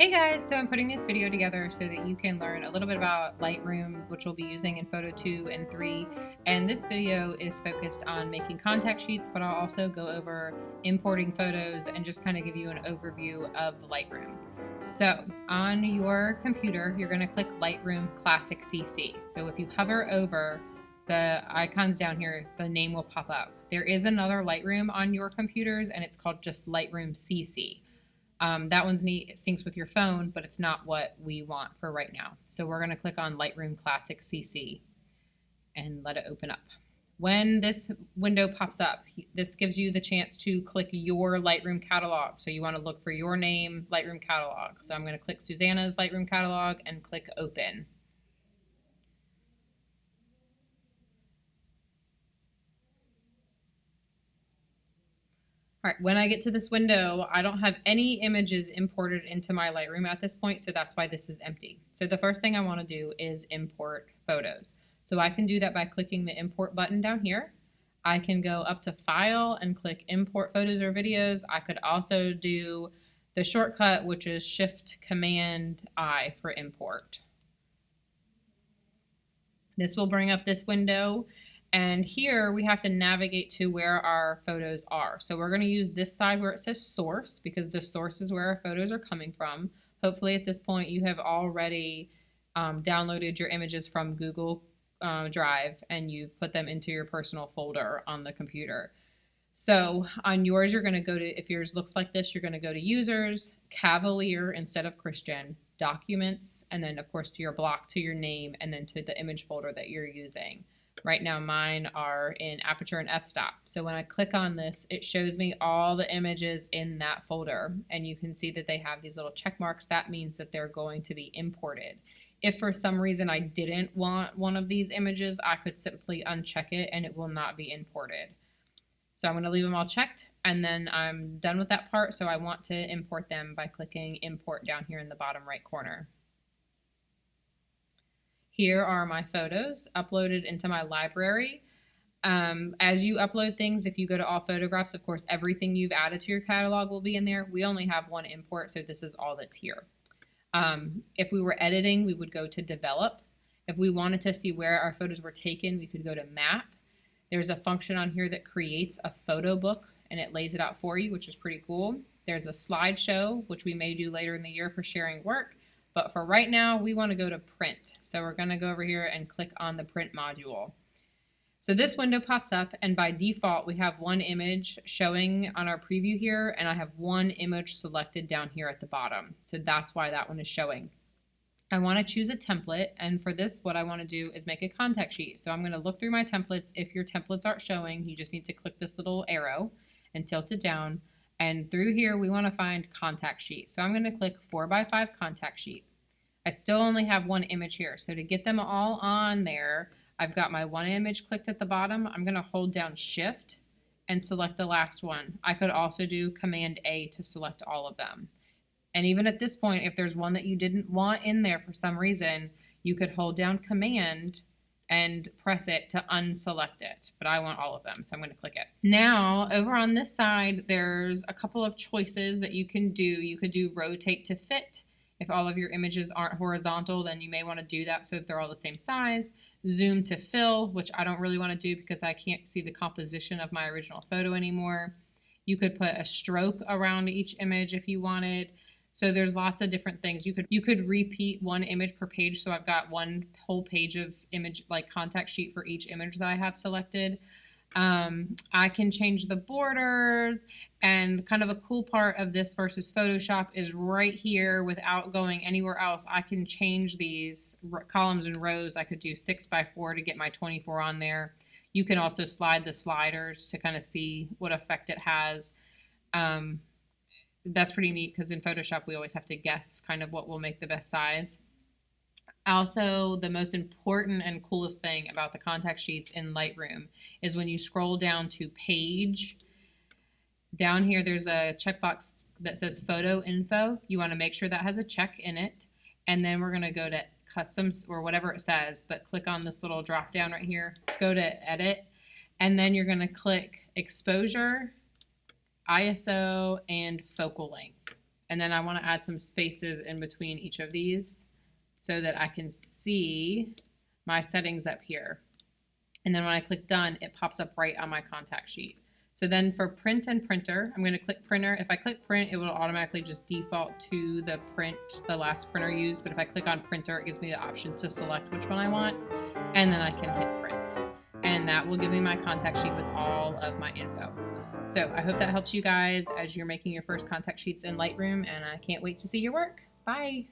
Hey guys, so I'm putting this video together so that you can learn a little bit about Lightroom, which we'll be using in Photo 2 and 3. And this video is focused on making contact sheets, but I'll also go over importing photos and just kind of give you an overview of Lightroom. So on your computer, you're going to click Lightroom Classic CC. So if you hover over the icons down here, the name will pop up. There is another Lightroom on your computers, and it's called just Lightroom CC. That one's neat, it syncs with your phone, but it's not what we want for right now. So we're going to click on Lightroom Classic CC and let it open up. When this window pops up, this gives you the chance to click your Lightroom catalog. So you want to look for your name, Lightroom catalog. So I'm going to click Susanna's Lightroom catalog and click Open. All right, when I get to this window, I don't have any images imported into my Lightroom at this point, so that's why this is empty. So the first thing I want to do is import photos. So I can do that by clicking the import button down here. I can go up to File and click Import Photos or Videos. I could also do the shortcut, which is Shift-Command-I for import. This will bring up this window. And here we have to navigate to where our photos are. So we're going to use this side where it says source, because the source is where our photos are coming from. Hopefully at this point you have already downloaded your images from Google Drive and you've put them into your personal folder on the computer. So on yours, you're going to go to, if yours looks like this, you're going to go to Users, Cavalier instead of Christian, Documents, and then of course to your block, to your name, and then to the image folder that you're using. Right now mine are in Aperture and f-stop. So when I click on this, it shows me all the images in that folder. And you can see that they have these little check marks. That means that they're going to be imported. If for some reason I didn't want one of these images, I could simply uncheck it and it will not be imported. So I'm going to leave them all checked and then I'm done with that part. So I want to import them by clicking Import down here in the bottom right corner. Here are my photos uploaded into my library. As you upload things, if you go to all photographs, of course, everything you've added to your catalog will be in there. We only have one import, so this is all that's here. If we were editing, we would go to Develop. If we wanted to see where our photos were taken, we could go to Map. There's a function on here that creates a photo book, and it lays it out for you, which is pretty cool. There's a slideshow, which we may do later in the year for sharing work. But for right now, we want to go to Print. So we're going to go over here and click on the Print module. So this window pops up, and by default, we have one image showing on our preview here, and I have one image selected down here at the bottom. So that's why that one is showing. I want to choose a template, and for this, what I want to do is make a contact sheet. So I'm going to look through my templates. If your templates aren't showing, you just need to click this little arrow and tilt it down. And through here, we want to find contact sheet. So I'm going to click 4x5 contact sheet. I still only have one image here. So to get them all on there, I've got my one image clicked at the bottom. I'm going to hold down Shift and select the last one. I could also do Command A to select all of them. And even at this point, if there's one that you didn't want in there for some reason, you could hold down Command and press it to unselect it, but I want all of them, so I'm going to click it. Now, over on this side, there's a couple of choices that you can do. You could do Rotate to Fit. If all of your images aren't horizontal, then you may want to do that so that they're all the same size. Zoom to Fill, which I don't really want to do because I can't see the composition of my original photo anymore. You could put a stroke around each image if you wanted. So there's lots of different things. You could repeat one image per page. So I've got one whole page of image, like contact sheet for each image that I have selected. I can change the borders, and kind of a cool part of this versus Photoshop is right here without going anywhere else. I can change these columns and rows. I could do 6x4 to get my 24 on there. You can also slide the sliders to kind of see what effect it has. That's pretty neat because in Photoshop we always have to guess kind of what will make the best size. Also, the most important and coolest thing about the contact sheets in Lightroom is when you scroll down to Page, down here there's a checkbox that says Photo Info. You want to make sure that has a check in it, and then we're going to go to Customs or whatever it says, but click on this little drop down right here, go to Edit, and then you're going to click Exposure, ISO, and Focal Length. And then I want to add some spaces in between each of these so that I can see my settings up here. And then when I click done, it pops up right on my contact sheet. So then for print and printer, I'm going to click printer. If I click print, it will automatically just default to the print, the last printer used. But if I click on printer, it gives me the option to select which one I want. And then I can hit print. And that will give me my contact sheet with all of my info. So I hope that helps you guys as you're making your first contact sheets in Lightroom. And I can't wait to see your work. Bye.